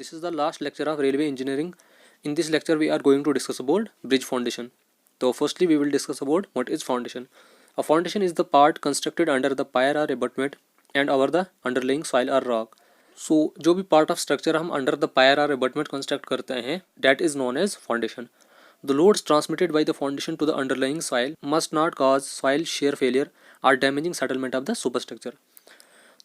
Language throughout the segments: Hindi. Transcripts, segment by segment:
This is the last lecture of railway engineering. In this lecture, we are going to discuss about bridge foundation. So, firstly, we will discuss about what is foundation. A foundation is the part constructed under the pier or abutment and over the underlying soil or rock. So, जो भी part of structure हम under the pier or abutment construct करते हैं, that is known as foundation. The loads transmitted by the foundation to the underlying soil must not cause soil shear failure or damaging settlement of the superstructure.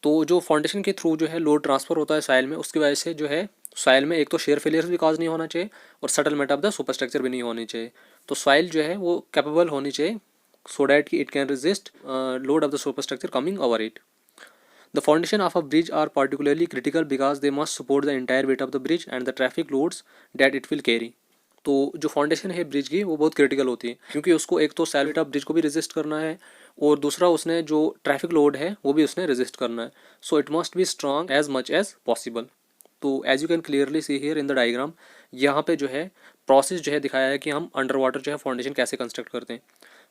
तो जो फाउंडेशन के थ्रू जो है लोड ट्रांसफ़र होता है साइल में, उसकी वजह से जो है साइल में एक तो शेयर फेलियर भी कॉज नहीं होना चाहिए और सेटलमेंट ऑफ द सुपरस्ट्रक्चर भी नहीं होनी चाहिए. तो सॉइल जो है वो कैपेबल होनी चाहिए सो डैट कि it can resist load of the superstructure coming over it. The foundation of a bridge are particularly critical because they must support the entire weight of the bridge and the traffic loads that it will carry. तो जो फाउंडेशन है ब्रिज की वो बहुत क्रिटिकल होती है क्योंकि उसको एक तो सेल वेट ऑफ ब्रिज को भी रेजिस्ट करना है और दूसरा उसने जो ट्रैफिक लोड है वो भी उसने रेजिस्ट करना है. So it must be strong as much as possible. तो as you can clearly see here in the diagram, यहाँ पे जो है प्रोसेस जो है दिखाया है कि हम अंडर वाटर जो है फाउंडेशन कैसे कंस्ट्रक्ट करते हैं.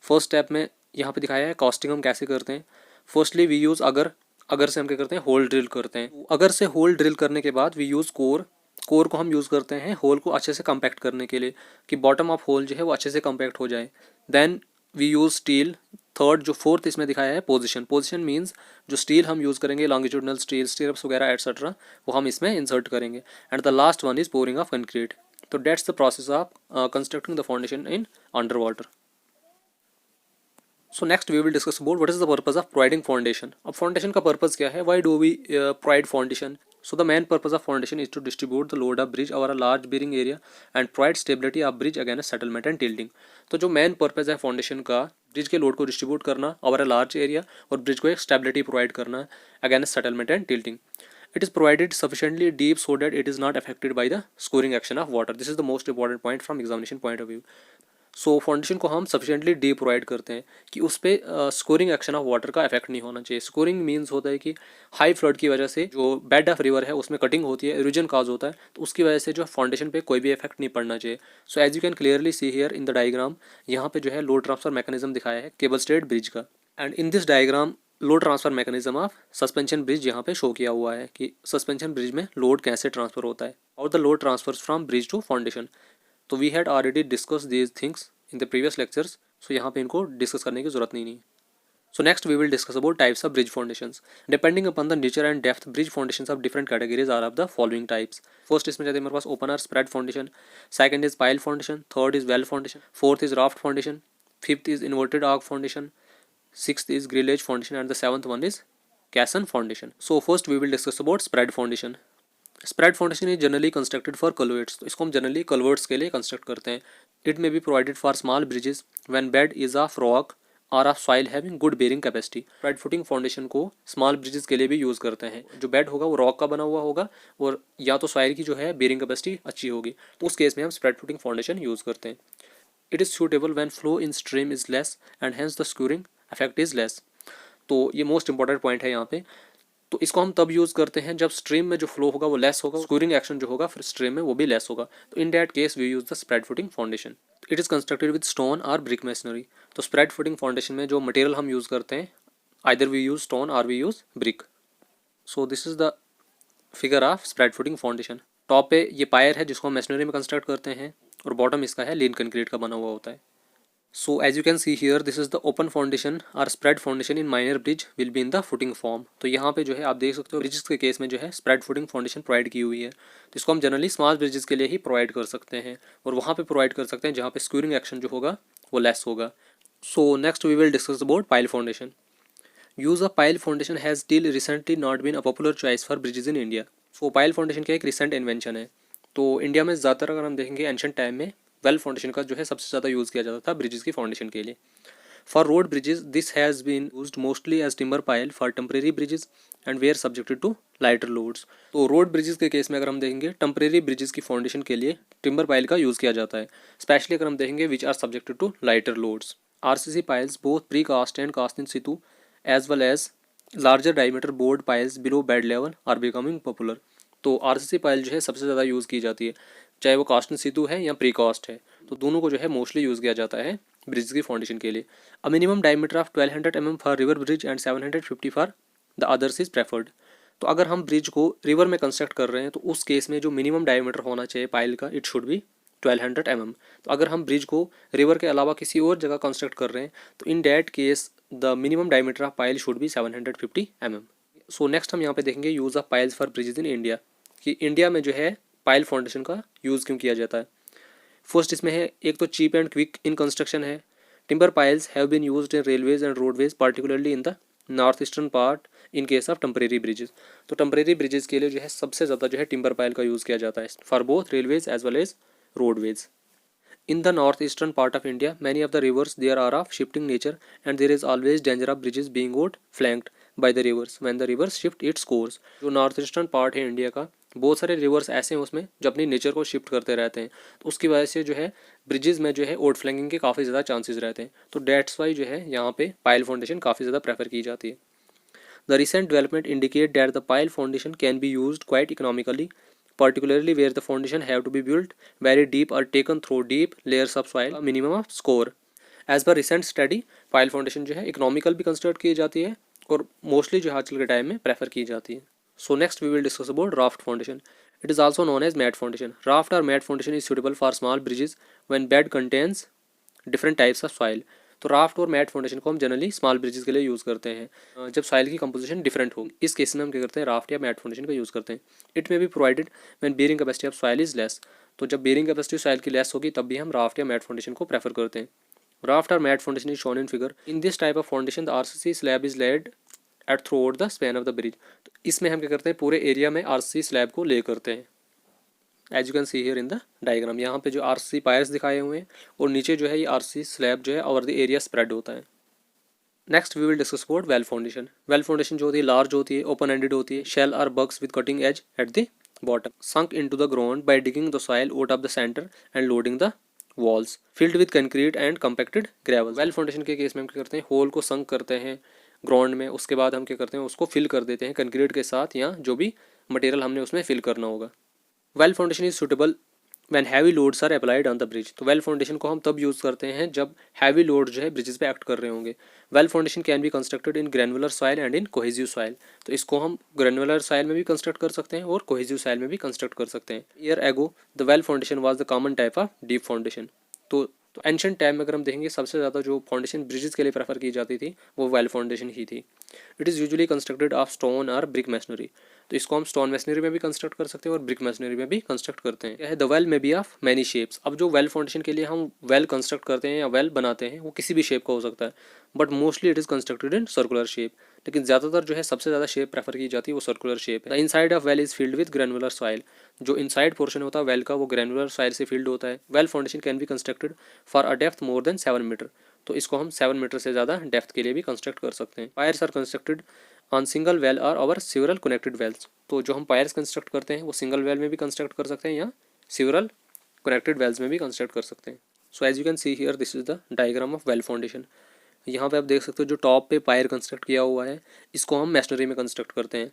फर्स्ट स्टेप में यहाँ पे दिखाया है कास्टिंग हम कैसे करते हैं. फर्स्टली वी यूज़ अगर से हम क्या करते हैं होल ड्रिल करते हैं. अगर से होल ड्रिल करने के बाद वी यूज़ कोर को हम यूज़ करते हैं होल को अच्छे से कंपैक्ट करने के लिए कि बॉटम ऑफ होल जो है वो अच्छे से कंपैक्ट हो जाए. Then we use steel. Third जो फोर्थ इसमें दिखाया है पोजीशन मींस जो स्टील हम यूज़ करेंगे लॉन्गिट्यूडनल स्टील स्टीरप्स वगैरह एटसेट्रा वो हम इसमें इंसर्ट करेंगे. And the last one is pouring of concrete. तो that's the process of constructing the foundation in under water. So next we will discuss about what is the purpose of providing foundation. अब फाउंडेशन का पर्पस क्या है, why do we provide foundation. So the main purpose of foundation is to distribute the load of bridge over a large bearing area and provide stability of bridge against settlement and tilting. तो जो main purpose है फाउंडेशन का ब्रिज के लोड को डिस्ट्रीब्यूट करना ओवर अ लार्ज एरिया और ब्रिज को एक स्टेबिलिटी प्रोवाइड करना against settlement and tilting. It is provided sufficiently deep so that it is not affected by the scoring action of water. This is the most important point from examination point of view. So foundation को हम सफिशिएंटली डीप प्रोवाइड करते हैं कि उस पर स्कोरिंग एक्शन ऑफ वाटर का इफेक्ट नहीं होना चाहिए. स्कोरिंग मीन्स होता है कि हाई फ्लड की वजह से जो बेड ऑफ रिवर है उसमें कटिंग होती है, इरोजन काज होता है, तो उसकी वजह से जो फाउंडेशन पे कोई भी इफेक्ट नहीं पड़ना चाहिए. So as you can clearly see here in the diagram, यहाँ पे जो है लोड ट्रांसफर मैकेनिज्म दिखाया है केबल स्टेड ब्रिज का. And in this diagram load transfer mechanism of suspension bridge यहाँ पे शो किया हुआ है कि सस्पेंशन ब्रिज में लोड कैसे ट्रांसफर होता है और the load transfer from bridge to foundation. तो we had already discuss these things in the previous lectures, so यहाँ पे इनको डिस्कस करने की जरूरत नहीं. So next we will discuss about types of bridge foundations. Depending upon the nature and depth, bridge foundations of different categories are of the following types. First इसमें जाते हैं हमारे पास open or spread foundation, second is pile foundation, third is well foundation, fourth is raft foundation, fifth is inverted arc foundation, sixth is grillage foundation and the seventh one is Caisson foundation. So first we will discuss about spread foundation. Spread foundation is generally constructed for culverts. तो इसको हम जनरली कल्वर्ट्स के लिए कंस्ट्रक्ट करते हैं. It may be provided for small bridges when bed is of rock और of soil having good bearing capacity. Spread footing foundation को स्मॉल ब्रिजेस के लिए भी यूज़ करते हैं. जो बेड होगा वो रॉक का बना हुआ होगा और या तो सॉइल की जो है बेरिंग कैपेसिटी अच्छी होगी, तो उस केस में हम स्प्रेड फुटिंग फाउंडेशन यूज़ करते हैं. It is suitable when flow in stream is less and hence the scouring effect is less. तो ये मोस्ट इंपॉर्टेंट पॉइंट है यहाँ पे. तो इसको हम तब यूज़ करते हैं जब स्ट्रीम में जो फ्लो होगा वो लेस होगा, स्क्यूरिंग एक्शन जो होगा फिर स्ट्रीम में वो भी लेस होगा. तो in that case we use the spread footing foundation. It is constructed with stone और ब्रिक मेसनरी. तो स्प्रेड फुटिंग फाउंडेशन में जो मटेरियल हम यूज़ करते हैं आइदर वी यूज़ स्टोन और we use brick. So this is the figure of spread footing foundation. Top पे ये पायर है जिसको हम मेसनरी में कंस्ट्रक्ट करते हैं और बॉटम इसका है लीन कंक्रीट का बना हुआ होता है. So as you can see here, this is the open foundation or spread foundation in minor bridge will be in the footing form. तो यहाँ पे जो है आप देख सकते हो ब्रिजेस के केस में जो है स्प्रेड फुटिंग फाउंडेशन प्रोवाइड की हुई है. तो इसको हम जनरली स्मॉल ब्रिजेस के लिए ही प्रोवाइड कर सकते हैं और वहाँ पे प्रोवाइड कर सकते हैं जहाँ पे स्क्यूरिंग एक्शन जो होगा वो लेस होगा. So next we will discuss about pile foundation. Use of pile foundation has till recently not been a popular choice for bridges in India. So pile foundation का एक रिसेंट इन्वेंशन है. तो इंडिया में ज़्यादातर अगर हम देखेंगे एंशिएंट टाइम में वेल फाउंडेशन का जो है सबसे ज़्यादा यूज़ किया जाता था ब्रिजेस की फाउंडेशन के लिए. For road bridges this has been used mostly as timber pile for temporary bridges and were subjected to lighter loads. तो रोड ब्रिजेस के केस में अगर हम देखेंगे टेम्परेरी ब्रिजेस की फाउंडेशन के लिए टिम्बर पाइल का यूज़ किया जाता है, स्पेशली अगर हम देखेंगे which are subjected to lighter loads. RCC piles both pre-cast and cast in situ as well as larger diameter board piles below bed level are becoming popular. तो RCC पाइल जो है सबसे ज़्यादा यूज़ की जाती है, चाहे वो कास्ट इन सितु है या प्री कास्ट है. तो दोनों को जो है मोस्टली यूज़ किया जाता है ब्रिज की फाउंडेशन के लिए. A minimum diameter of 1200 mm for river bridge and 750 for the others is preferred. तो अगर हम ब्रिज को रिवर में कंस्ट्रक्ट कर रहे हैं तो उस केस में जो मिनिमम डायमीटर होना चाहिए पाइल का, इट शुड बी 1200 mm। तो अगर हम ब्रिज को रिवर के अलावा किसी और जगह कंस्ट्रक्ट कर रहे हैं तो in that case the minimum diameter of pile should be 750 mm। So next हम यहाँ पे देखेंगे use of piles for bridges in India, कि इंडिया में जो है पाइल फाउंडेशन का यूज़ क्यों किया जाता है। फर्स्ट इसमें है, एक तो cheap and quick in construction है। Timber piles have been used in railways and roadways particularly in the north eastern part in case of temporary bridges. तो टेम्परेरी ब्रिजेस के लिए जो है सबसे ज़्यादा जो है टिम्बर पाइल का यूज़ किया जाता है for both railways as well as roadways. In the northeastern part of India, many of the rivers there are of shifting nature, and there is always danger of bridges being outflanked by the rivers when the rivers shift its course. जो नॉर्थ ईस्टर्न पार्ट है इंडिया का, बहुत सारे रिवर्स ऐसे हैं उसमें जो अपनी नेचर को शिफ्ट करते रहते हैं, तो उसकी वजह से जो है ब्रिजेस में जो है आउटफ्लैंकिंग के काफ़ी ज़्यादा चांसेस रहते हैं। तो डेट्स वाई जो है यहाँ पे पाइल फाउंडेशन काफ़ी ज़्यादा प्रेफर की जाती है। The recent development indicate that the pile foundation can be used quite economically, particularly where the foundation have to be built very deep or taken through deep layers of soil, a minimum of score. As per recent study, pile foundation जो है इकोनॉमिकल भी कंसिडर की जाती है और मोस्टली जो आजकल के टाइम में प्रेफर की जाती है। So next we will discuss about raft foundation. It is also known as mat foundation. Raft or mat foundation is suitable for small bridges when bed contains different types of soil. तो राफ्ट और मैट फाउंडेशन को हम जनरली स्मॉल ब्रिजेस के लिए यूज़ करते हैं जब सॉइल की कंपोजिशन डिफरेंट हो। इस केस में हम क्या करते हैं, राफ्ट या मैट फाउंडेशन का यूज़ करते हैं। इट में be provided when bearing capacity of soil is less. तो जब बेयरिंग कैपेसिटी सॉइल की लेस होगी तब भी हम राफ्ट या मैट फाउंडेशन को प्रेफर करते हैं। राफ्ट और mat foundation is shown in figure. In this type of foundation the RCC slab is laid at throughout the span of the bridge. तो इसमें हम क्या करते हैं, पूरे एरिया में आरसीसी स्लैब को ले करते हैं। As you can see here in the diagram, यहाँ पे जो आरसीसी पायर्स दिखाए हुए हैं और नीचे जो है ये आरसीसी स्लैब जो है ओवर द एरिया स्प्रेड होता है। Next we will discuss about well foundation. Well foundation जो होती है लार्ज होती है, ओपन एंडेड होती है, shell or bugs with cutting edge at the bottom, sunk into the ground by digging the soil out of the center and loading the walls, filled with concrete and compacted gravel। Well foundation के केस में हम क्या करते हैं, होल को संक करते हैं ग्राउंड में, उसके बाद हम क्या करते हैं उसको फिल कर देते हैं कंक्रीट के साथ या जो भी मटेरियल हमने उसमें फिल करना होगा। Well foundation is suitable when heavy loads are applied on the bridge. तो वेल फाउंडेशन को हम तब यूज़ करते हैं जब हैवी लोड जो है ब्रिजेस पे एक्ट कर रहे होंगे। Well foundation can be constructed in granular soil and in cohesive soil. तो इसको हम ग्रेनुलर सॉइल में भी कंस्ट्रक्ट कर सकते हैं और कोहेसिव सॉइल में भी कंस्ट्रक्ट कर सकते हैं। Year ago the well foundation was the common type of deep foundation. तो एंशिएंट टाइम में अगर हम देखेंगे सबसे ज़्यादा जो फाउंडेशन ब्रिजेस के लिए प्रेफर की जाती थी वो वेल फाउंडेशन ही थी। It is usually constructed of stone और ब्रिक मैसनरी। तो इसको हम स्टोन मैसनरी में भी कंस्ट्रक्ट कर सकते हैं और ब्रिक मैसनरी में भी कंस्ट्रक्ट करते हैं। क्या है, द वेल में बी ऑफ मैनी शेप्स। अब जो वेल फाउंडेशन के लिए हम वेल कंस्ट्रक्ट करते हैं या वेल बनाते हैं वो किसी भी शेप का हो सकता है, but mostly it is constructed in circular shape. लेकिन ज़्यादातर जो है सबसे ज़्यादा शेप प्रेफर की जाती है वो सर्कुलर शेप है। The inside of well is field with granular soil. जो इनसाइड पोर्शन होता है वेल का वो ग्रेनुलर सॉइल से फील्ड होता है। Well foundation can be constructed for a depth more than 7 metre. तो इसको हम 7 मीटर से ज़्यादा डेप्थ के लिए भी कंस्ट्रक्ट कर सकते हैं। Piers are constructed on single well और ओवर सिवरल कनेक्टेड वेल्स। तो जो हम पायर्स कंस्ट्रक्ट करते हैं वो सिंगल वेल में भी कंस्ट्रक्ट कर सकते हैं या सिवरल कनेक्टेड वेल्स में भी कंस्ट्रक्ट कर सकते हैं। So as you can see here this is the diagram of well foundation. यहाँ पे आप देख सकते हो जो टॉप पे पायर कंस्ट्रक्ट किया हुआ है इसको हम मैसनरी में कंस्ट्रक्ट करते हैं,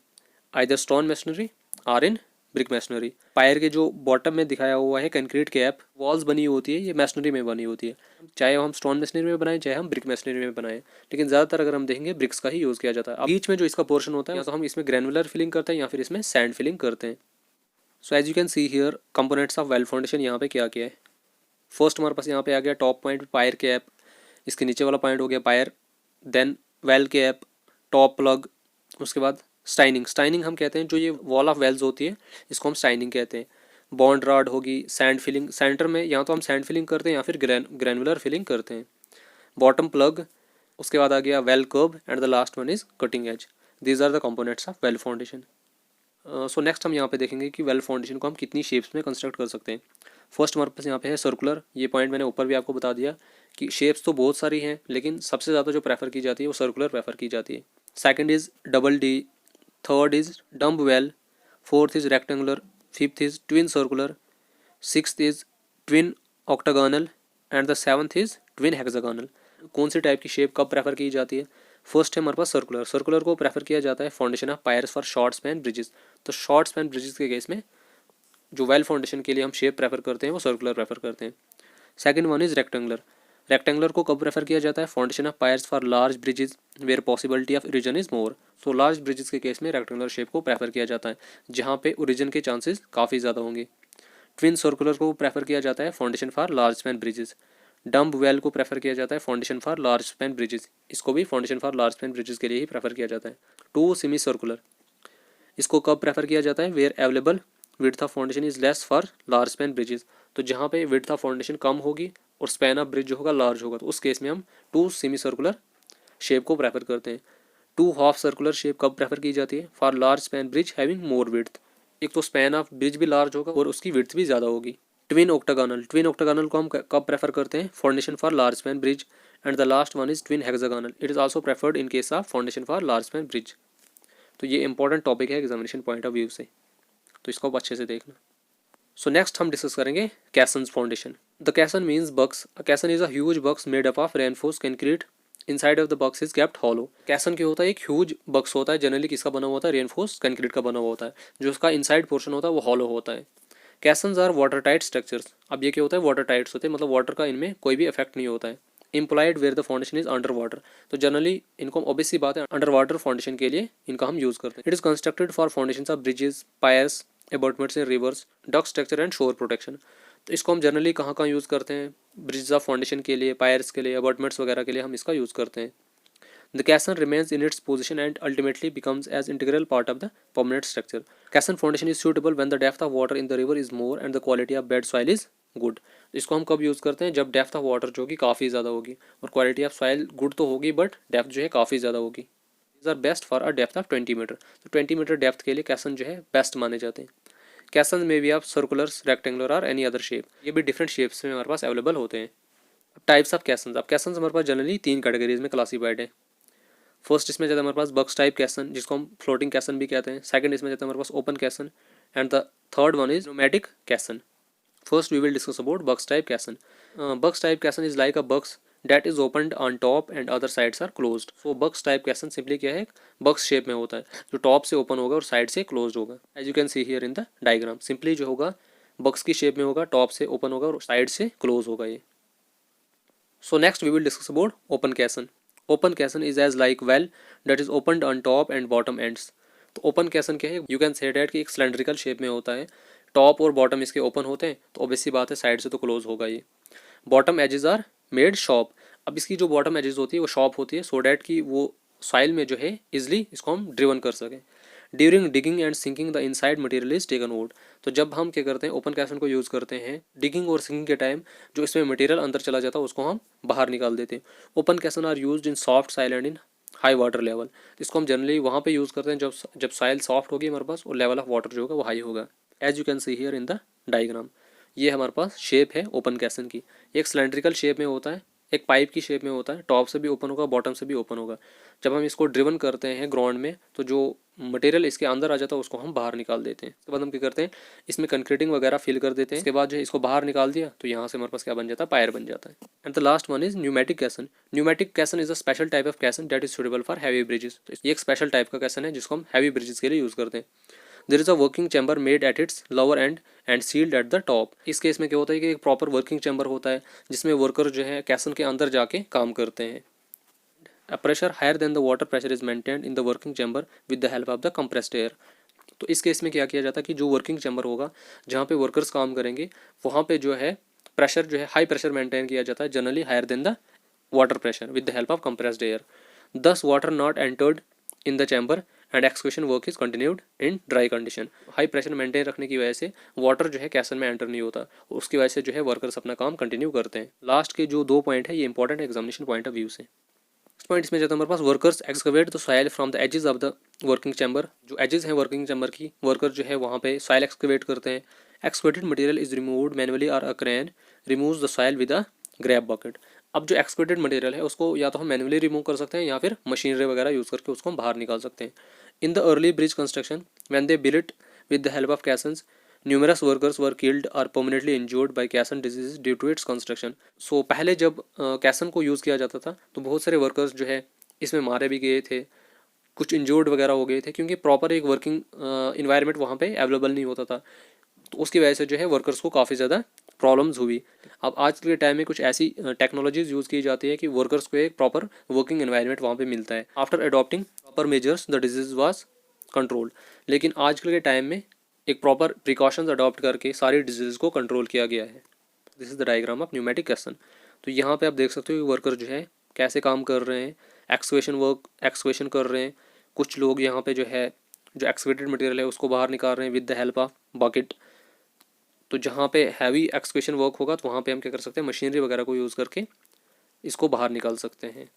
आइदर स्टोन मैसनरी और इन ब्रिक मैसनरी। पायर के जो बॉटम में दिखाया हुआ है कंक्रीट कैप वॉल्स बनी होती है, ये मैसनरी में बनी होती है। चाहे हम स्टोन मैसनरी में बनाएं चाहे हम ब्रिक मैसनरी में बनाएं, लेकिन ज़्यादातर अगर हम देखेंगे ब्रिक्स का ही यूज़ किया जाता है। अब बीच में जो इसका पोर्शन होता है या तो हम इसमें ग्रेनुलर फिलिंग करते हैं या फिर इसमें सैंड फिलिंग करते हैं। So as you can see here components of well foundation यहाँ पे क्या क्या है। फर्स्ट हमारे पास यहाँ पे आ गया टॉप पॉइंट पायर कैप, इसके नीचे वाला पॉइंट हो गया pier, then well cap, top plug, उसके बाद स्टाइनिंग। स्टाइनिंग हम कहते हैं जो ये वॉल ऑफ वेल्स होती है इसको हम स्टाइनिंग कहते हैं। बॉन्ड रॉड होगी, सैंड फिलिंग, सेंटर में या तो हम सैंड फिलिंग करते हैं या फिर ग्रेनुलर फिलिंग करते हैं। बॉटम प्लग, उसके बाद आ गया well curb and the last one is cutting edge. These are the components of well foundation. So next हम यहाँ पे देखेंगे कि वेल फाउंडेशन को हम कितनी शेप्स में कंस्ट्रक्ट कर सकते हैं। फर्स्ट हमारे पास यहाँ पे है सर्कुलर। ये पॉइंट मैंने ऊपर भी आपको बता दिया कि शेप्स तो बहुत सारी हैं लेकिन सबसे ज़्यादा जो प्रेफर की जाती है वो सर्कुलर प्रेफर की जाती है। Second is double D, third is dumb well, fourth is rectangular, fifth is twin circular, sixth is twin octagonal and the seventh is twin hexagonal. कौन सी टाइप की शेप कब प्रेफर की जाती है? फर्स्ट है हमारे पास सर्कुलर। सर्कुलर को प्रेफर किया जाता है foundation of piers for short span bridges. तो शॉर्ट स्पैन ब्रिजेस के केस में जो वेल फाउंडेशन के लिए हम शेप प्रेफर करते हैं वो सर्कुलर प्रेफर करते हैं। Second one is rectangular. Rectangular को कब प्रेफर किया जाता है? Foundation of piers for large bridges where possibility of origin is more. So large bridges के केस में रेक्टेंगुलर शेप को प्रेफर किया जाता है जहाँ पे ओरिजिन के चांसेस काफ़ी ज़्यादा होंगे। ट्विन सर्कुलर को प्रेफर किया जाता है foundation for large span bridges. Dumb well को प्रेफर किया जाता है foundation for large span bridges, इसको भी foundation for large span bridges के लिए ही प्रेफर किया जाता है। टू सेमी सर्कुलर, इसको कब प्रेफर किया जाता है? Where available width of foundation is less for large span bridges. तो जहाँ पे विड्थ ऑफ फाउंडेशन कम होगी और स्पैन ऑफ ब्रिज जो होगा लार्ज होगा, तो उस केस में हम टू सेमी सर्कुलर शेप को प्रेफर करते हैं। टू हाफ सर्कुलर शेप कब प्रेफर की जाती है? For large span bridge having more width, एक तो स्पैन ऑफ ब्रिज भी लार्ज होगा और उसकी विड्थ भी ज़्यादा होगी। ट्विन ऑक्टागोनल, ट्विन ऑक्टागोनल को हम कब प्रेफर करते हैं? Foundation for large span bridge. And the last one is twin hexagonal, it is also preferred in case of foundation for large span bridge. तो ये इंपॉर्टेंट टॉपिक है एग्जामिनेशन पॉइंट ऑफ व्यू से, तो इसको आप अच्छे से देखना। सो नेक्स्ट हम डिस्कस करेंगे कैसन्स फाउंडेशन। द कैसन मीन्स बॉक्स। अ कैसन is a huge box made up of reinforced concrete, inside of the box is kept hollow. कैसन क्या होता है? एक ह्यूज बॉक्स होता है, जनरली किसका बना हुआ होता है? रेनफोर्स्ड कंक्रीट का बना हुआ होता है, जो उसका इनसाइड पोर्शन होता है वो हॉलो होता है। कैसन्स आर वाटर टाइट स्ट्रक्चर्स। अब ये क्या होता है? वाटर टाइट्स होते हैं, मतलब वाटर का इनमें कोई भी इफेक्ट नहीं होता है। Implied where the foundation is under water, तो जनरली इनको ऑब्वियस सी बात है अंडर वाटर फाउंडेशन के लिए इनका हम यूज करते हैं। It is constructed for foundation of bridges, piers, abutments in rivers, dock structure and shore protection. तो इसको हम जनरली कहाँ कहाँ यूज़ करते हैं? ब्रिजेस ऑफ फाउंडेशन के लिए, पायर्स के लिए, अबटमेंट्स वगैरह के लिए हम इसका यूज़ करते हैं। The caisson remains in its position and ultimately becomes as integral part of the permanent structure. Caisson foundation is suitable when the depth of water in the river is more and the quality of bed soil is good. इसको हम कब यूज़ करते हैं? जब डेप्थ ऑफ वाटर जो कि काफ़ी ज़्यादा होगी और क्वालिटी ऑफ सॉइल गुड तो होगी बट डेप्थ जो है काफ़ी ज़्यादा होगी। These are best for a depth of 20 metre. तो 20 मीटर डेप्थ के लिए कैसन जो है बेस्ट माने जाते हैं। कैसन में भी आप सर्कुलर, रेक्टेंगुलर और एनी अदर शेप, ये भी डिफरेंट शेप्स में हमारे पास अवेलेबल होते हैं। टाइप्स ऑफ कैसन, अब कैसन हमारे पास जनरली 3 कैटेगरीज में क्लासीफाइड है। फर्स्ट इसमें जाता है हमारे पास बक्स टाइप कैसन, जिसको हम फ्लोटिंग कैसन भी कहते हैं। सेकंड इसमें जाता है हमारे पास open caisson and the third one is pneumatic caisson. First we will discuss about box type caisson. Box type caisson is like a box that is opened on top and other sides are closed. So box type कैसन सिंपली क्या है? बक्स शेप में होता है जो टॉप से ओपन होगा और साइड से क्लोज होगा। As you can see here in the diagram, simply जो होगा बक्स की शेप में होगा, टॉप से ओपन होगा और साइड से क्लोज होगा ये। So next we will discuss about open caisson. Open caisson is as like well that is opened on top and bottom ends. तो ओपन कैसन क्या है? यू कैन से डैट कि एक सिलेंड्रिकल शेप में होता है, टॉप और बॉटम इसके ओपन होते हैं, तो ऑब्वियसली बात है साइड से तो क्लोज होगा ये। Bottom edges are made sharp. अब इसकी जो बॉटम एजेस होती है वो शॉर्प होती है सो डैट कि वो सॉइल में जो है इजिली इसको हम ड्रिवन कर सकें। During digging and sinking the inside material is taken out. तो जब हम क्या करते हैं ओपन कैसन को यूज़ करते हैं डिगिंग और सिंकिंग के टाइम, जो इसमें मटेरियल अंदर चला जाता है उसको हम बाहर निकाल देते हैं। Open caisson are used in soft soil and in high water level. इसको हम जनरली वहाँ पे यूज़ करते हैं जब सॉइल सॉफ्ट होगी हमारे पास और लेवल ऑफ वाटर जो होगा वो हाई होगा। As you can see here in the diagram, ये हमारे पास शेप है ओपन कैसन की। एक सिलेंड्रिकल शेप में होता है, एक पाइप की शेप में होता है, टॉप से भी ओपन होगा, बॉटम से भी ओपन होगा। जब हम इसको ड्रिवन करते हैं ग्राउंड में तो जो मटेरियल इसके अंदर आ जाता है उसको हम बाहर निकाल देते हैं। उसके बाद हम क्या करते हैं इसमें कंक्रीटिंग वगैरह फिल कर देते हैं। इसके बाद जो है इसको बाहर निकाल दिया तो यहाँ से हमारे पास क्या बन जाता है? पायर बन जाता है। And the last one is pneumatic caisson. Pneumatic caisson is a special type of caisson that is suitable for heavy bridges. तो ये एक स्पेशल टाइप का कैसन है जिसको हम हैवी ब्रिजेस के लिए यूज़ करते हैं। There is a working chamber made at its lower end and sealed at the top. इस केस में क्या होता है कि एक प्रॉपर वर्किंग चैम्बर होता है जिसमें वर्कर जो है कैसन के अंदर जाके काम करते हैं। A pressure higher than the water pressure is maintained in the working chamber with the help of the compressed air. तो इस केस में क्या किया जाता है कि जो वर्किंग चैम्बर होगा जहाँ पे वर्कर्स काम करेंगे वहाँ पे जो है प्रेशर जो है हाई प्रेशर मेंटेन किया जाता है, generally higher than the water pressure with the help of compressed air. Thus water not entered in the chamber and excavation work is continued in dry condition. High pressure maintain रखने की वजह से वाटर जो है कैसन में एंटर नहीं होता, उसकी वजह से जो है वर्कर्स अपना काम कंटिन्यू करते हैं। लास्ट के जो 2 पॉइंट है ये important examination point of view से। पॉइंट इसमें जाता है हमारे पास workers excavate the soil from the edges of the working chamber. जो एजेस हैं वर्किंग चैम्बर की, वर्कर जो है वहाँ पे सॉइल एक्सकवेट करते हैं। Excavated material is removed manually और a crane removes the soil with a grab bucket. अब जो एक्सकवेटेड मटेरियल है उसको या तो हम मैनुअली रिमूव कर सकते हैं या फिर मशीनरी वगैरह यूज़ करके उसको हम बाहर निकाल सकते हैं। In the early bridge construction when they built with the help of caissons numerous workers were killed और permanently injured by caisson disease due to its construction. So पहले जब कैसन को यूज़ किया जाता था तो बहुत सारे वर्कर्स जो है इसमें मारे भी गए थे, कुछ इंजर्ड वगैरह हो गए थे क्योंकि प्रॉपर एक वर्किंग इन्वायरमेंट वहाँ पे अवेलेबल नहीं होता था। तो उसकी वजह से जो है वर्कर्स को काफ़ी ज़्यादा प्रॉब्लम्स हुई। अब आज के टाइम में कुछ ऐसी टेक्नोलॉजीज यूज़ की जाती है कि वर्कर्स को एक प्रॉपर वर्किंग एनवायरनमेंट वहाँ पे मिलता है। After adopting proper measures the disease was controlled. लेकिन आजकल के टाइम में एक प्रॉपर प्रिकॉशंस अडॉप्ट करके सारी डिजीज़ को कंट्रोल किया गया है। This is the diagram of pneumatic कैसन। तो यहाँ पे आप देख सकते हो कि वर्कर जो है कैसे काम कर रहे हैं, एक्सकेवेशन कर रहे हैं। कुछ लोग यहाँ पे जो है जो एक्सकेवेटेड मटेरियल है उसको बाहर निकाल रहे हैं with the help of bucket. तो जहाँ पे हैवी एक्सकेवेशन वर्क होगा तो वहाँ पे हम क्या कर सकते हैं, मशीनरी वगैरह को यूज़ करके इसको बाहर निकाल सकते हैं।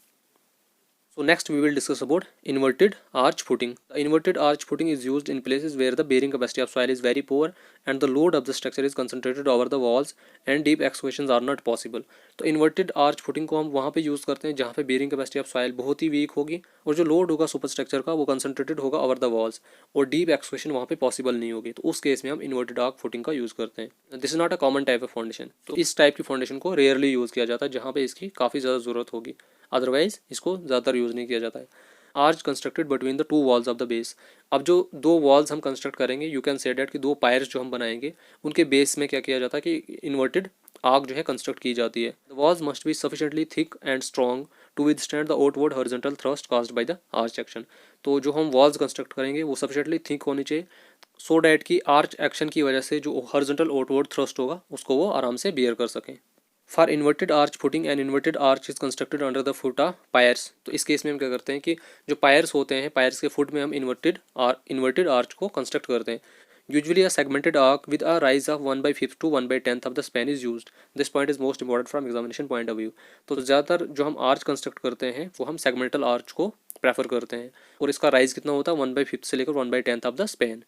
So next we will discuss about inverted arch footing. The inverted arch footing is used in places where the bearing capacity of soil is very poor and the load of the structure is concentrated over the walls and deep excavations are not possible. तो inverted arch footing को हम वहाँ पे यूज़ करते हैं जहाँ पे bearing capacity of soil बहुत ही वीक होगी और जो लोड होगा सुपर स्ट्रक्चर का वो कंसनट्रेटेड होगा ओवर द वॉल्स और डीप एक्सकेवेशन वहाँ पे पॉसिबल नहीं होगी। तो उस केस में हम इन्वर्टेड आर्क फुटिंग का यूज़ करते हैं। This is not a common type of foundation. तो इस टाइप की फाउंडेशन को रेयरली यूज़ किया जाता है जहाँ पे इसकी काफ़ी ज़्यादा ज़रूरत होगी, अदरवाइज इसको ज़्यादातर यूज़ नहीं किया जाता है। Arch constructed between the two walls of the base. अब जो दो वॉल्स हम कंस्ट्रक्ट करेंगे, यू कैन से डेट कि दो पायर्स जो हम बनाएंगे उनके बेस में क्या किया जाता है कि इन्वर्टेड आर्क जो है कंस्ट्रक्ट की जाती है। The walls must be sufficiently thick and strong to withstand the outward horizontal thrust caused by the arch action. तो जो हम वॉल्स कंस्ट्रक्ट करेंगे वो सफिशिएंटली थिक होनी चाहिए सो डैट कि आर्च एक्शन की वजह से जो हॉरिजॉन्टल आउटवर्ड थ्रस्ट होगा उसको वो आराम से बियर कर सकें। For inverted arch footing and inverted arch is constructed under the foot of pierce. तो इस केस में हम क्या करते हैं कि जो पायर्स होते हैं, पायर्स के फुट में हम इन्वर्टेड आर्च को कंस्ट्रक्ट करते हैं। Usually a segmented arc with a rise of 1/5 to 1/10 of the span is used. This point is most important from examination point of view. तो ज़्यादातर जो हम आर्च कंस्ट्रक्ट करते हैं वो हम सेगमेंटल आर्च को प्रेफर करते हैं और इसका राइज कितना होता है 1/5 से लेकर 1/10 of the span.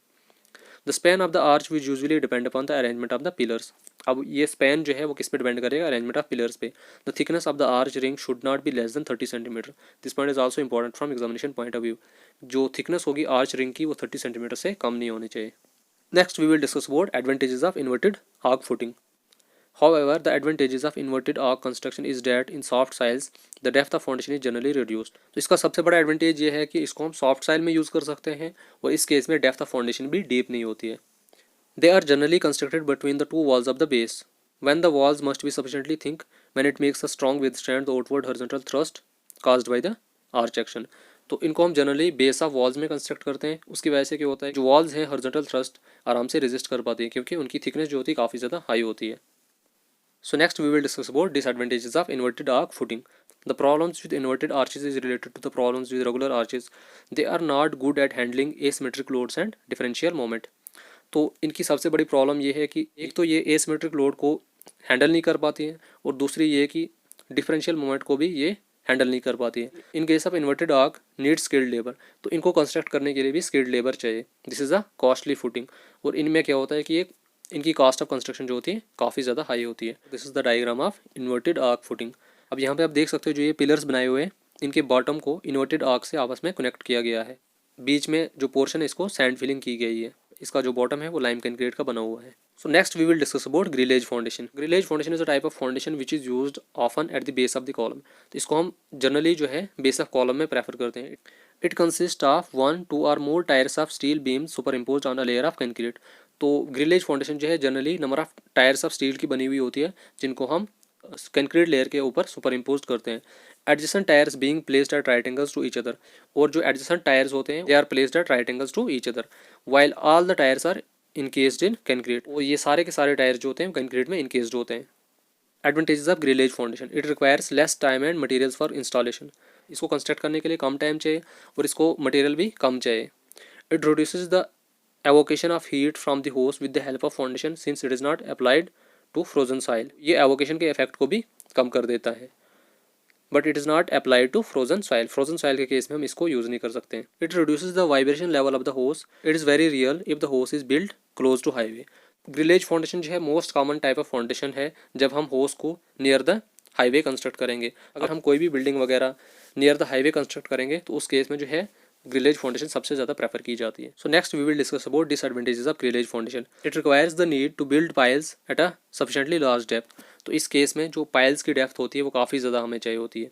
The span of the arch which usually depend upon the arrangement of the pillars. अब ये स्पैन जो है वो किस पे डिपेंड करेगा, अरेंजमेंट ऑफ पिलर्स पे। The thickness of the arch ring should not be less than 30 centimetre. This point is also important from examination point of view. जो थिकनेस होगी आर्च रिंग की वो 30 सेंटीमीटर से कम नहीं होनी चाहिए। Next we will discuss about advantages of inverted arch footing. However, the advantages of inverted arc construction is that in soft soils the depth of foundation is generally reduced. तो इसका सबसे बड़ा एडवांटेज ये है कि इसको हम सॉफ्ट साइल में यूज़ कर सकते हैं और इस केस में डेप्थ ऑफ फाउंडेशन भी डीप नहीं होती है। They are generally constructed between the two walls of the base. When the walls must be sufficiently thick, when it makes a strong withstand the outward horizontal thrust caused by the arch action. तो इनको हम जनरली बेस ऑफ वॉल्स में कंस्ट्रक्ट करते हैं। उसकी वजह से क्या होता है, जो वॉल्स हैं हॉरिजॉन्टल थ्रस्ट आराम से रेजिस्ट कर पाती है क्योंकि उनकी थिकनेस जो होती है काफ़ी ज़्यादा हाई होती है। So next we will discuss about disadvantages of inverted arc footing. The problems with inverted arches is related to the problems with regular arches. They are not good at handling asymmetric loads and differential moment. तो इनकी सबसे बड़ी प्रॉब्लम ये है कि एक तो ये एसिमेट्रिक लोड को हैंडल नहीं कर पाती है और दूसरी ये कि डिफरेंशियल मोमेंट को भी ये हैंडल नहीं कर पाती है। इन case of inverted arc need skilled labour. तो इनको कंस्ट्रक्ट करने के लिए भी स्किल्ड लेबर चाहिए। This is a costly footing और इनमें क्या होता है कि एक इनकी कॉस्ट ऑफ कंस्ट्रक्शन जो होती है काफ़ी ज़्यादा हाई होती है। This is the diagram of inverted arch footing. अब यहाँ पे आप देख सकते हो जो ये पिलर्स बनाए हुए हैं इनके बॉटम को इन्वर्टेड आर्क से आपस में कनेक्ट किया गया है। बीच में जो पोर्शन है इसको सैंड फिलिंग की गई है। इसका जो बॉटम है वो लाइम कंक्रीट का बना हुआ है। So next we will discuss about grillage foundation. Grillage foundation is a type of foundation which is used often at the base of the column. तो इसको हम जनरली जो है बेस ऑफ कॉलम में प्रेफर करते हैं। इट कंसिस्ट ऑफ 1, 2 और more tiers of steel beam superimpose on a layer of concrete. तो ग्रिलेज फाउंडेशन जो है generally number of tiers of steel की बनी हुई होती है जिनको हम कंक्रीट लेयर के ऊपर सुपर इम्पोज करते हैं। Adjacent tiers being placed at right angles to each other. और जो एडजेसेंट टायर्स होते हैं they are placed at right angles to each other while all the tiers are encased in concrete. और ये सारे के सारे टायर जो होते हैं कंक्रीट में इनकेस्ड होते हैं। Advantages of grillage foundation, it requires less time and materials for installation. इसको कंस्ट्रक्ट करने के लिए कम टाइम चाहिए और इसको मटेरियल भी कम चाहिए। It reduces the evocation of heat from the house with the help of foundation since it is not applied to frozen soil. ये एवोकेशन के इफेक्ट को भी कम कर देता है but it is not applied to frozen soil. Frozen soil के केस में हम इसको यूज़ नहीं कर सकते हैं। It reduces the vibration level of the house. It is very real if the होस is build close to highway. Grillage foundation जो है most common type of foundation है जब हम होस को नियर द हाईवे कंस्ट्रक्ट करेंगे। अगर हम कोई भी बिल्डिंग वगैरह नियर द हाईवे कंस्ट्रक्ट करेंगे तो उस केस में जो है ग्रिलेज फाउंडेशन सबसे ज़्यादा प्रेफर की जाती है। So next we will discuss about disadvantages of grillage foundation. It requires the need to build piles at a sufficiently large depth. तो इस केस में जो पाइल्स की डेप्थ होती है वो काफ़ी ज़्यादा हमें चाहिए होती है।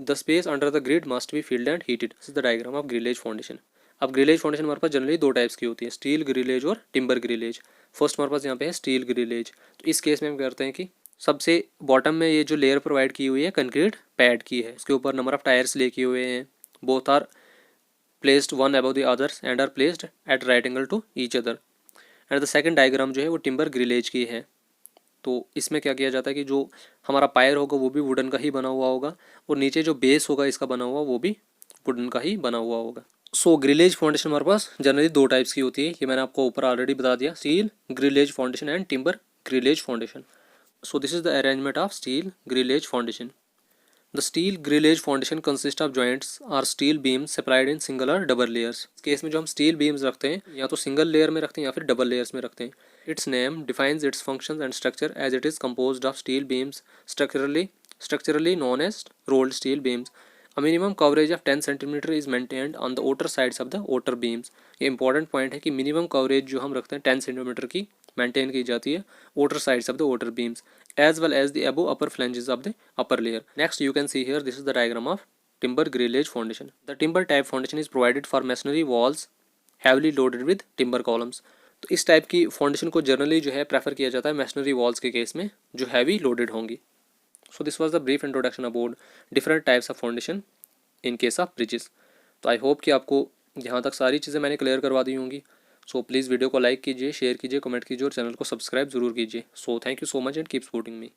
The space under the grid must be filled and heated. This is the diagram of grillage foundation. अब ग्रिलेज फाउंडेशन हमारे पास जनरली दो टाइप्स की होती है, स्टील ग्रिलेज और टिम्बर ग्रिलेज। फर्स्ट हमारे पास यहाँ पे है स्टील ग्रिलेज। तो इस केस में हम करते हैं कि सबसे बॉटम में ये जो लेयर प्रोवाइड की हुई है कंक्रीट पैड की है, उसके ऊपर नंबर ऑफ टायर्स लेके हुए हैं, both are placed one above the others and are placed at right angle to each other. And the second diagram जो है वो टिम्बर ग्रिलेज की है। तो इसमें क्या किया जाता है कि जो हमारा पायर होगा वो भी वुडन का ही बना हुआ होगा, और नीचे जो बेस होगा इसका बना हुआ वो भी वुडन का ही बना हुआ होगा। सो ग्रिलेज फाउंडेशन हमारे पास जनरली दो टाइप्स की होती है, ये मैंने आपको ऊपर ऑलरेडी बता दिया, steel grillage foundation and timber grillage foundation. So this is the arrangement of steel grillage foundation. The steel grillage foundation consists of joints or steel beams supplied in single or double layers. इस केस में जो हम स्टील बीम्स रखते हैं या तो सिंगल लेयर में रखते हैं या फिर डबल लेयर्स में रखते हैं। Its name defines its functions and structure as it is composed of steel beams structurally known as rolled steel beams. A minimum coverage of 10 cm is maintained on the outer sides of the outer beams. ये इंपॉर्टेंट पॉइंट है कि मिनिमम कवरेज जो हम रखते हैं 10 सेंटीमीटर की मेंटेन की जाती है outer sides of the outer beams as well as the above upper flanges of the upper layer. Next you can see here, this is the diagram of timber grillage foundation. The timber type foundation is provided for masonry walls heavily loaded with timber columns. तो इस टाइप की फाउंडेशन को जनरली जो है प्रेफर किया जाता है मैसनरी वॉल्स के केस में जो हैवी लोडेड होंगी। So this was the brief introduction about different types of foundation in case of bridges. तो आई होप कि आपको यहाँ तक सारी चीज़ें मैंने क्लियर करवा दी होंगी। सो प्लीज़ वीडियो को लाइक कीजिए, शेयर कीजिए, कमेंट कीजिए और चैनल को सब्सक्राइब जरूर कीजिए। So thank you so much and keep supporting me.